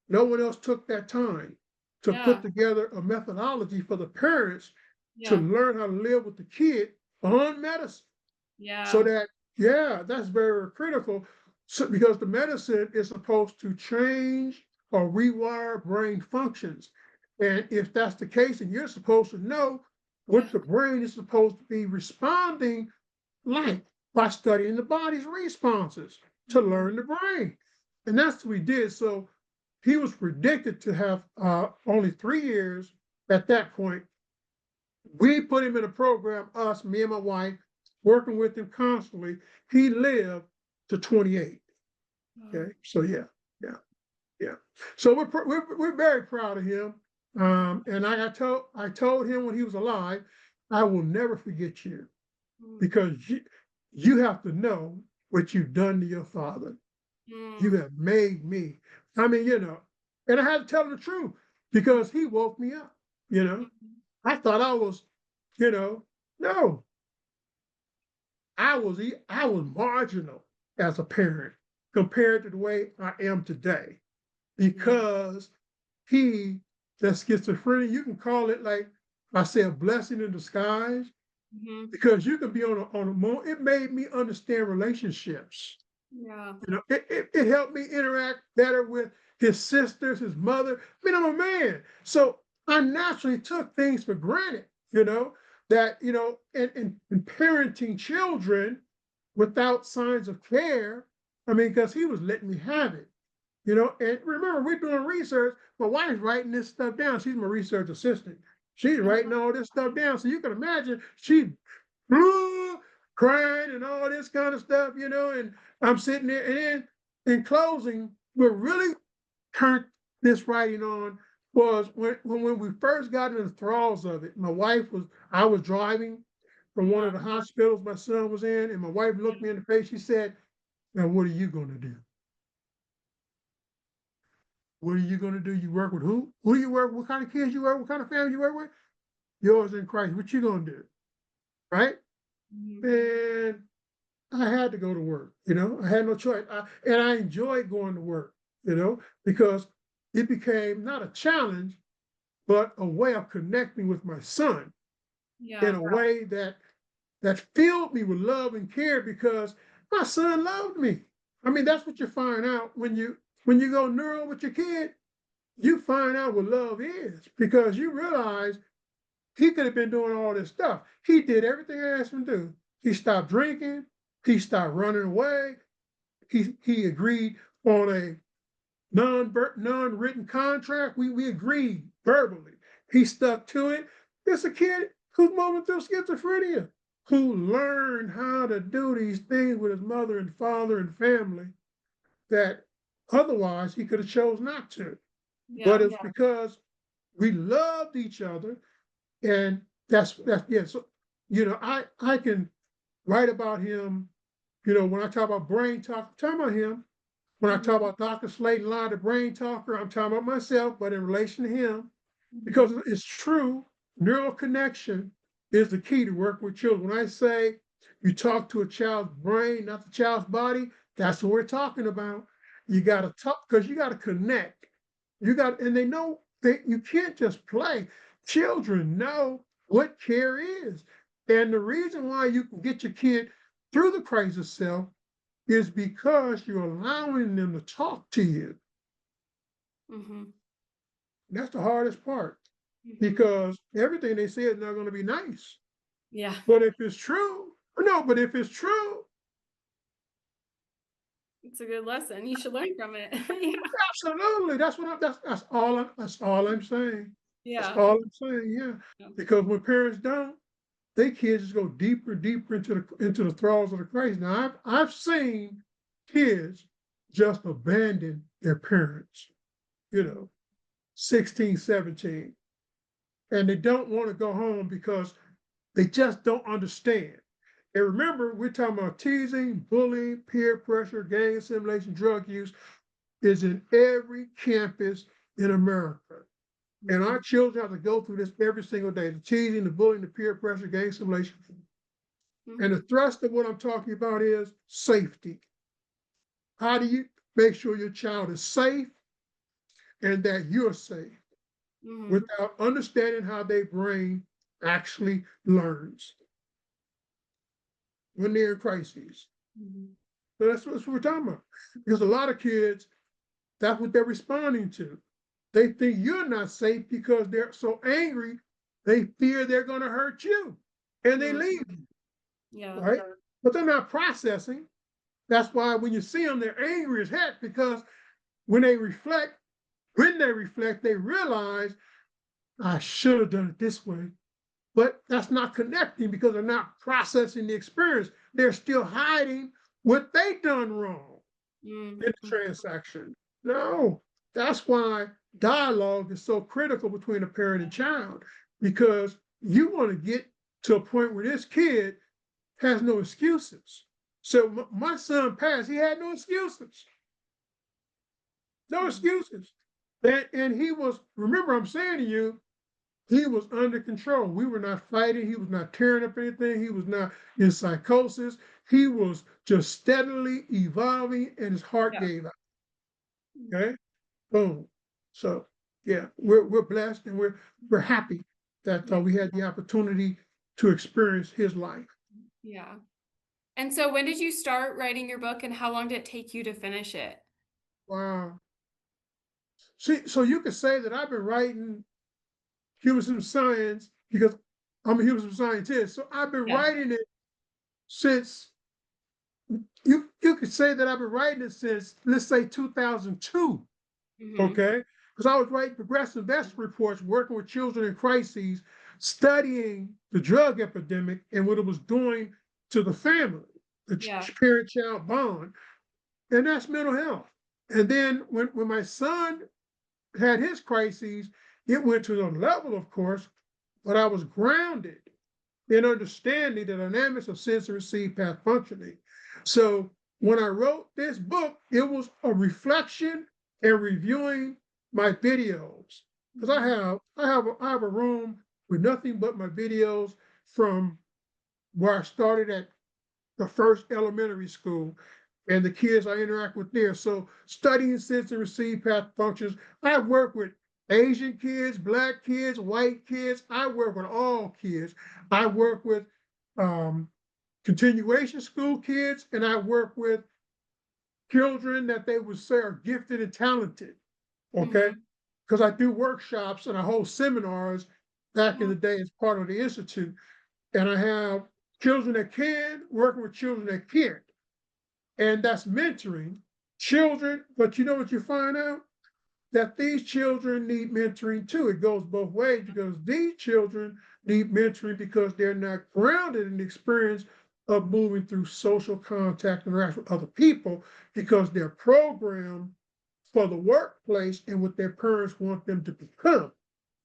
No one else took that time to put Yeah. together a methodology for the parents to Yeah. learn how to live with the kid on medicine. So Yeah. that, yeah, that's very critical. So, because the medicine is supposed to change or rewire brain functions. And if that's the case, then you're supposed to know what Yeah. the brain is supposed to be responding like by studying the body's responses to Mhm. learn the brain. And that's what we did. So he was predicted to have only 3 years at that point. We put him in a program, us, me and my wife, working with him constantly. He lived to 28. Wow. Okay, so yeah, yeah, yeah. So we're very proud of him. And I told him when he was alive, I will never forget you Mm. because you have to know what you've done to your father. You Mm. have made me. I mean, and I had to tell him the truth because he woke me up. You know, Mhm. I thought I was, no, I was marginal as a parent compared to the way I am today Yeah. because he, that schizophrenia, you can call it like I say a blessing in disguise Mhm. because you can be on a moment. It made me understand relationships. Yeah. It helped me interact better with his sisters, his mother. I mean, I'm a man. So I naturally took things for granted, that, in parenting children without signs of care. I mean, because he was letting me have it, and remember, we're doing research. My wife's writing this stuff down. She's my research assistant. She's writing Mhm. all this stuff down. So you can imagine she crying and all this kind of stuff, and I'm sitting there. And then in closing, what really turned this writing on was when we first got in the thralls of it. I was driving from one of the hospitals my son was in, and my wife looked me in the face. She said, "Now, what are you going to do? What are you going to do? You work with who? Who do you work with? What kind of kids you work with? What kind of family you work with? Yours in Christ. What you going to do?" Right? Mhm. And I had to go to work. I had no choice. And I enjoyed going to work, because it became not a challenge, but a way of connecting with my son in Yeah. a way that filled me with love and care because my son loved me. I mean, that's what you find out when you go neuro with your kid. You find out what love is because you realize he could have been doing all this stuff. He did everything I asked him to do. He stopped drinking. He stopped running away. He agreed on a non-written contract. We agreed verbally. He stuck to it. It's a kid who's moving through schizophrenia, who learned how to do these things with his mother and father and family that otherwise he could have chose not to. But Yeah. it's because we loved each other, and that's yeah. So I can write about him. When I talk about brain talk, I'm talking about him. When I talk Mhm. about Dr. Slaton, the brain talker, I'm talking about myself, but in relation to him, because Mhm. it's true, neural connection is the key to work with children. When I say you talk to a child's brain, not the child's body, that's what we're talking about. You got to talk because you got to connect. And they know that you can't just play. Children know what care is. And the reason why you can get your kid through the crisis self is because you're allowing them to talk to you. Mhm. That's the hardest part Mhm. because everything they say is not going to be nice. Yeah. But if it's true, no, but if it's true, It's a good lesson. You should learn from it. Yeah. absolutely. That's all I'm saying. That's Yeah. all I'm saying. Yeah. Yeah. Because when parents don't, they kids just go deeper, deeper into the thralls of the crazy. Now I've seen kids just abandon their parents. you know, 16, 17, and they don't want to go home because they just don't understand. And remember, we're talking about teasing, bullying, peer pressure, gang assimilation, drug use is in every campus in America. And our Mhm. children have to go through this every single day, the teasing, the bullying, the peer pressure, gang assimilation. And the Mhm. thrust of what I'm talking about is safety. How do you make sure your child is safe and that you're safe Mhm. without understanding how their brain actually learns when they're in crises? Mhm. So that's what we're talking about. Because a lot of kids, that's what they're responding to. They think you're not safe because they're so angry, they fear they're going to hurt you and they Mhm. leave you, Yeah. right? But they're not processing. That's why when you see them, they're angry as heck because when they reflect, they realize I should have done it this way. But that's not connecting because they're not processing the experience. They're still hiding what they done wrong in the Mhm. transaction. No, that's why dialogue is so critical between a parent and child, because you want to get to a point where this kid has no excuses. So my son passed, he had no excuses. No Mhm. excuses. And he was, remember, I'm saying to you, he was under control. We were not fighting. He was not tearing up anything. He was not in psychosis. He was just steadily evolving and his heart Yeah. gave out. Okay. Boom. So yeah, we're blessed and we're happy that Yeah. we had the opportunity to experience his life. Yeah. And so when did you start writing your book and how long did it take you to finish it? Wow. See, so you could say that I've been writing human science because I'm a human scientist. So I've been Yeah. writing it since you could say that I've been writing it since, let's say, 2002. Mhm. Okay, because I was writing progressive investment reports, working with children in crises, studying the drug epidemic and what it was doing to the family, the Yeah. parent-child bond, and that's mental health. And then when my son had his crises, it went to the level, of course, but I was grounded in understanding the dynamics of sensory receive path functioning. So when I wrote this book, it was a reflection and reviewing my videos. Because Mhm. I have a room with nothing but my videos from where I started at the first elementary school and the kids I interact with there. So studying sensory receive path functions. I work with Asian kids, black kids, white kids. I work with all kids. I work with um, continuation school kids, and I work with children that they would say are gifted and talented. Okay, Mhm. because I do workshops and I hold seminars back in Mhm. the day as part of the institute, and I have children that can working with children that can't, and that's mentoring children. But you know what you find out? That these children need mentoring too. It goes both ways because these children need mentoring because they're not grounded in the experience of moving through social contact and interaction with other people because they're programmed for the workplace and what their parents want them to become Mhm.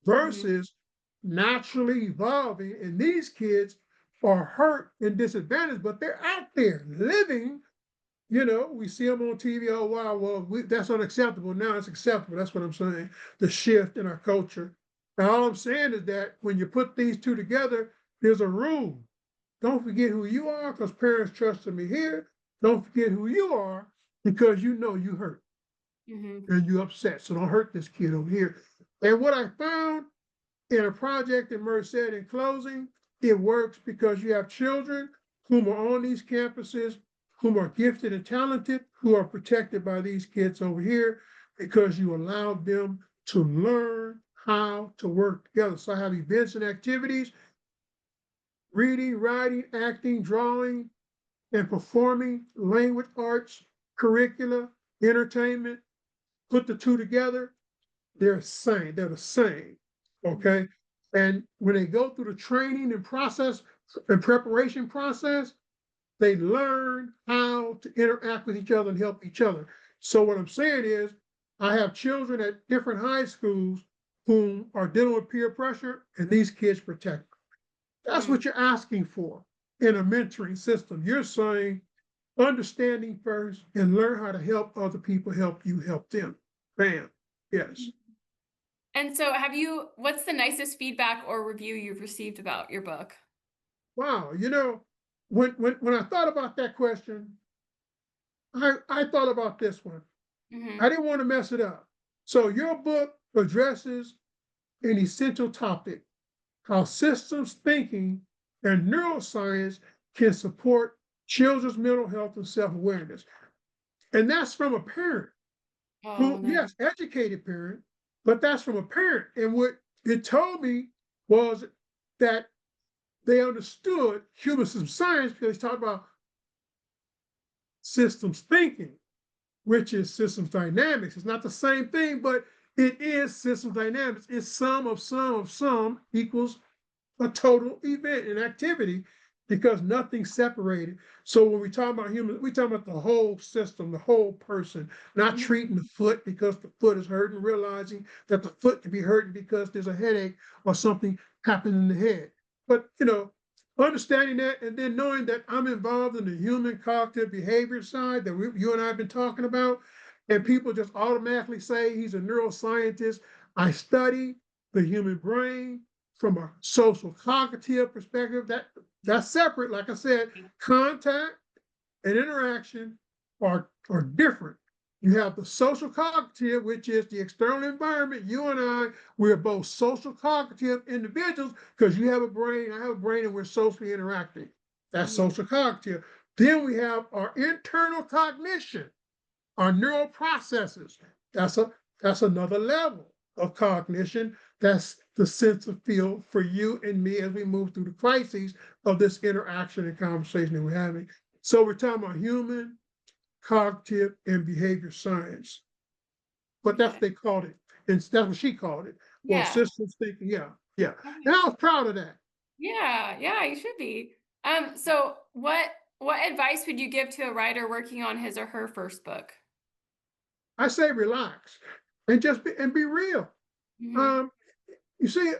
versus naturally evolving. And these kids are hurt and disadvantaged, but they're out there living. We see them on TV. Oh, wow, well, that's unacceptable. Now it's acceptable. That's what I'm saying. The shift in our culture. And all I'm saying is that when you put these two together, there's a rule. Don't forget who you are because parents trusted me here. Don't forget who you are because you know you hurt Mhm. and you upset. So don't hurt this kid over here. And what I found in a project that Merce said in closing, it works because you have children whom are on these campuses, whom are gifted and talented, who are protected by these kids over here because you allowed them to learn how to work together. So I have events and activities, reading, writing, acting, drawing, and performing, language arts, curricula, entertainment. Put the two together, they're same. They're the same. Mhm. Okay. And when they go through the training and process and preparation process, they learn how to interact with each other and help each other. So what I'm saying is, I have children at different high schools whom are dealing with peer pressure, and these kids protect them. That's Mm. what you're asking for in a mentoring system. You're saying understanding first and learn how to help other people help you help them. Bam. Yes. And so what's the nicest feedback or review you've received about your book? Wow. When I thought about that question, I thought about this one. I Mhm. didn't want to mess it up. So your book addresses an essential topic, how systems thinking and neuroscience can support children's mental health and self-awareness. And that's from a parent Oh, who, nice. yes, educated parent, but that's from a parent. And what it told me was that they understood human system science because they talked about systems thinking, which is systems dynamics. It's not the same thing, but it is systems dynamics. It's sum of sum of sum equals a total event and activity because nothing's separated. So when we talk about humans, we talk about the whole system, the whole person, not Mhm. treating the foot because the foot is hurting, realizing that the foot can be hurting because there's a headache or something happened in the head. But understanding that and then knowing that I'm involved in the human cognitive behavior side that you and I have been talking about, and people just automatically say he's a neuroscientist. I study the human brain from a social cognitive perspective. That's separate. Like I said, contact and interaction are different. You have the social cognitive, which is the external environment. You and I, we're both social cognitive individuals because you have a brain, I have a brain, and we're socially interacting. That's Mhm. social cognitive. Then we have our internal cognition, our neural processes. That's a that's another level of cognition. That's the sense of feel for you and me as we move through the crises of this interaction and conversation that we're having. So we're talking about human, cognitive, and behavior science. But that's what Okay. they called it. And that's what she called it. Well, Yeah. systems thinking, yeah, yeah. And Okay. I was proud of that. Yeah, yeah, you should be. So what advice would you give to a writer working on his or her first book? I say relax and be real. Mhm. Um, you see,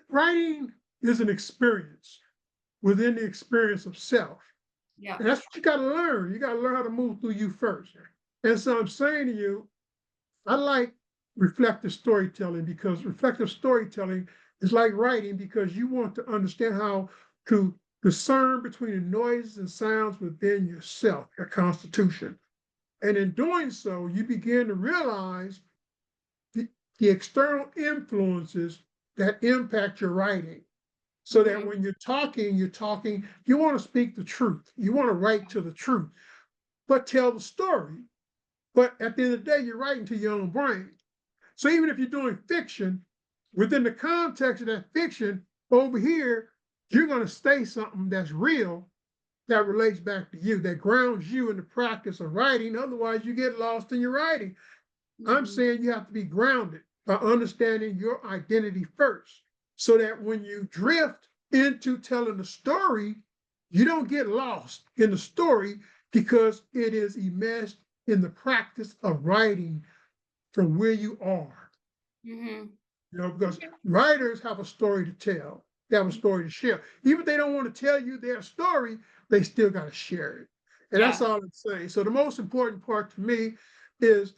writing is an experience within the experience of self. Yeah. And that's what you got to learn. You got to learn how to move through you first. And so I'm saying to you, I like reflective storytelling because reflective storytelling is like writing because you want to understand how to discern between the noises and sounds within yourself, your constitution. And in doing so, you begin to realize the, the external influences that impact your writing so that Mhm. when you want to speak the truth. You want to write to the truth, but tell the story. But at the end of the day, you're writing to your own brain. So even if you're doing fiction, within the context of that fiction, over here, you're going to say something that's real that relates back to you, that grounds you in the practice of writing. Otherwise, you get lost in your writing. I'm Mhm. saying you have to be grounded by understanding your identity first so that when you drift into telling the story, you don't get lost in the story because it is immersed in the practice of writing from where you are. Mhm. Because Okay. writers have a story to tell, they have a story to share. Even if they don't want to tell you their story, they still got to share it. And that's Yeah. all I'm saying. So the most important part to me is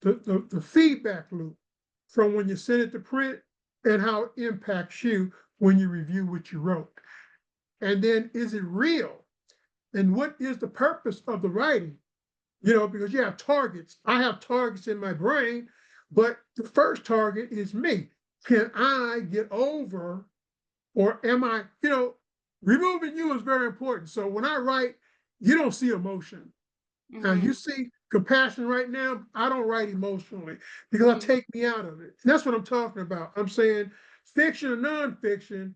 the feedback loop from when you send it to print and how it impacts you when you review what you wrote. And then is it real? And what is the purpose of the writing? Because you have targets. I have targets in my brain, but the first target is me. Can I get over, or am removing you is very important. So when I write, you don't see emotion. And you Mhm. see compassion right now, I don't write emotionally because I Mhm. take me out of it. And that's what I'm talking about. I'm saying fiction or nonfiction,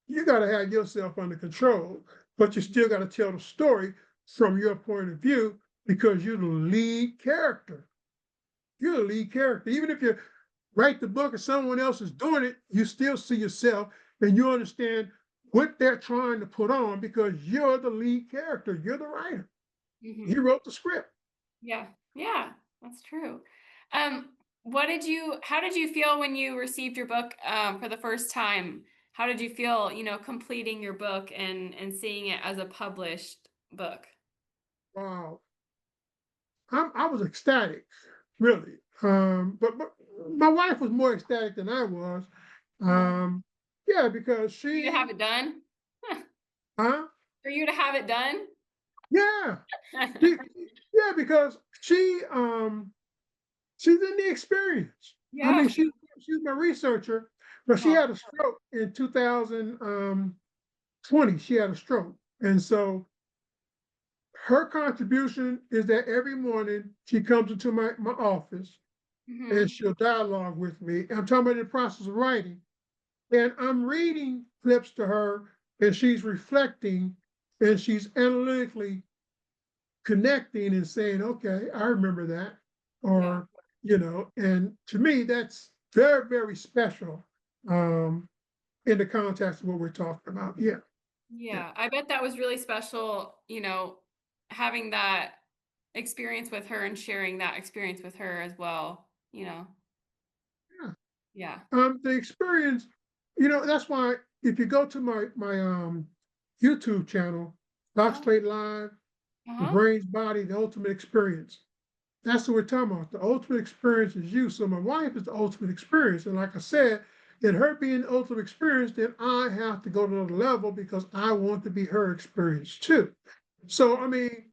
you got to have yourself under control, but you Mhm. still got to tell the story from your point of view because you're the lead character. You're the lead character. Even if you write the book and someone else is doing it, you still see yourself and you understand what they're trying to put on because you're the lead character. You're the writer. Mhm. You wrote the script. Yeah. Yeah. That's true. Um, how did you feel when you received your book for the first time? How did you feel, completing your book and seeing it as a published book? Wow. I was ecstatic, really. But my wife was more ecstatic than I was. Uh, Um, yeah, because for you to she, have it done? huh? For you to have it done? Yeah, she, yeah, because she's in the experience. I Yeah. mean, she's my researcher, but she Oh, had a stroke in 2020. She had a stroke, and so her contribution is that every morning she comes into my office and mhm. she'll dialogue with me. I'm talking about the process of writing. And I'm reading clips to her, and she's reflecting and she's analytically connecting and saying, okay, I remember that. Yeah. Or, and to me, that's very, very special in the context of what we're talking about. Yeah. Yeah. Yeah. I bet that was really special, having that experience with her and sharing that experience with her as well. Yeah. Yeah. The experience, that's why if you go to my YouTube channel, Doc Oh, Slate Live, The uh-huh. Brain's Body, The Ultimate Experience. That's what we're talking about. The ultimate experience is you. So my wife is the ultimate experience. And like I said, in her being the ultimate experience, then I have to go to another level because I want to be her experience too. So, I mean,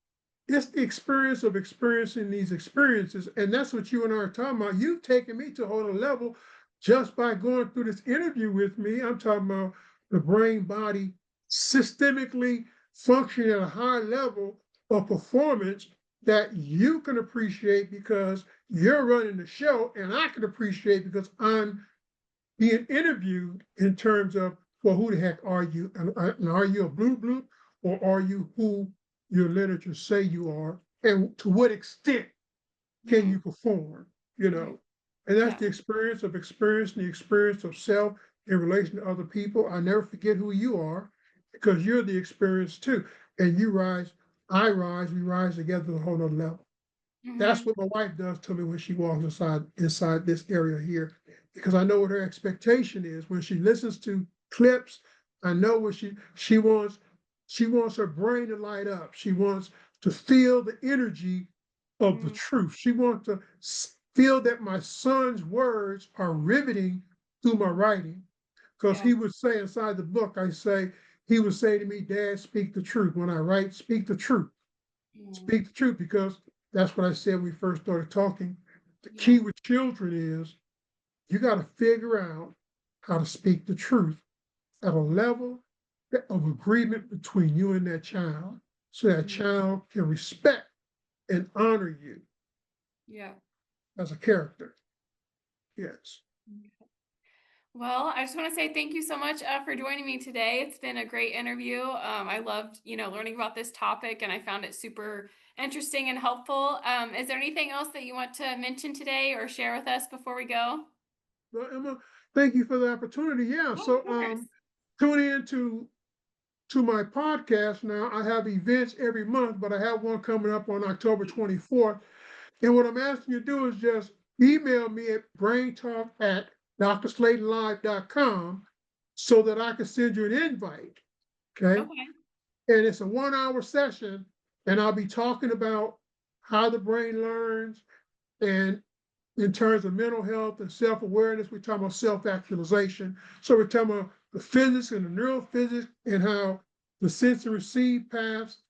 it's the experience of experiencing these experiences. And that's what you and I are talking about. You've taken me to a whole other level just by going through this interview with me. I'm talking about the brain body systemically functioning at a high level of performance that you can appreciate because you're running the show, and I can appreciate because I'm being interviewed in terms of, well, who the heck are you? And are you a blue bloop, or are you who your literature say you are? And to what extent can Mhm. you perform? Mhm. And that's Yeah. the experience of experience, the experience of self in relation to other people. I never forget who you are because you're the experience too. And you rise, I rise, we rise together to a whole nother level. That's Mhm. what my wife does to me when she walks inside this area here, because I know what her expectation is. When she listens to clips, I know what she wants her brain to light up. She wants to feel the energy of the Mhm. truth. She wants to feel that my son's words are riveting through my writing. Because Yeah. he would say inside the book, he would say to me, Dad, speak the truth. When I write, speak the truth. Mhm. Speak the truth, because that's what I said when we first started talking. The Yeah. key with children is you got to figure out how to speak the truth at a level of agreement between you and that child, so that Mhm. child can respect and honor you Yeah. as a character. Yes. Well, I just want to say thank you so much for joining me today. It's been a great interview. I loved, learning about this topic, and I found it super interesting and helpful. Is there anything else that you want to mention today or share with us before we go? Well, Emma, thank you for the opportunity. Yeah. Oh, So of course. tune in to my podcast now. I have events every month, but I have one coming up on October 24th. And what I'm asking you to do is just email me at braintalk at drslatenlive.com so that I can send you an invite. Okay. Okay. And it's a 1 hour session, and I'll be talking about how the brain learns, and in terms of mental health and self-awareness, we're talking about self-actualization. So we're talking about the physics and the neurophysics and how the sense and receive paths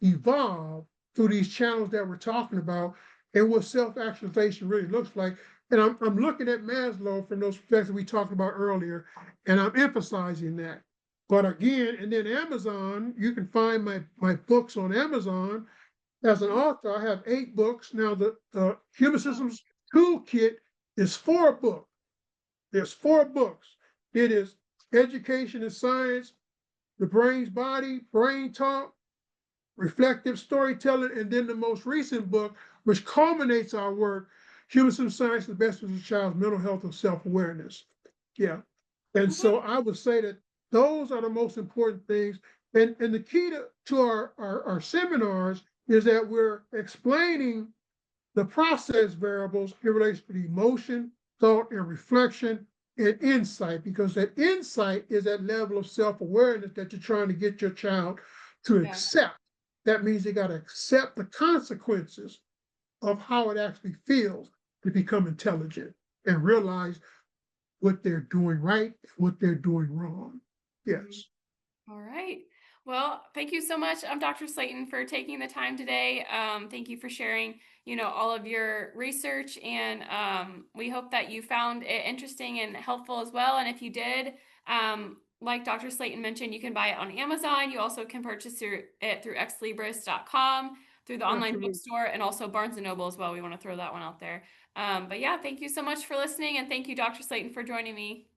evolve through these channels that we're talking about, and what self-actualization really looks like. And I'm looking at Maslow from those perspectives we talked about earlier, and I'm emphasizing that. But again, and then Amazon, you can find my books on Amazon. As an Mhm. author, I have 8 books. Now, the Human Oh, Systems Toolkit is 4 books. There's 4 books. It is Education and Science, The Brain's Body, Brain Talk, Reflective Storytelling, and then the most recent book, which culminates our work, Human Systems Science, The Best of the Child's Mental Health and Self-Awareness. Yeah. And so okay. I would say that those are the most important things. And the key to our seminars is that we're explaining The process variables, it relates to the emotion, thought, and reflection, and insight, because that insight is that level of self-awareness that you're trying to get your child to Yeah. accept. That means they got to accept the consequences of how it actually feels to become intelligent and realize what they're doing right, what they're doing wrong. Mhm. Yes, All right. Well, thank you so much, Dr. Slayton, for taking the time today. Thank you for sharing, all of your research, and we hope that you found it interesting and helpful as well. And if you did, like Dr. Slayton mentioned, you can buy it on Amazon. You also can purchase it through xlibris.com, through the online absolutely. bookstore, and also Barnes and Noble as well. We want to throw that one out there. But yeah, thank you so much for listening, and thank you, Dr. Slayton, for joining me.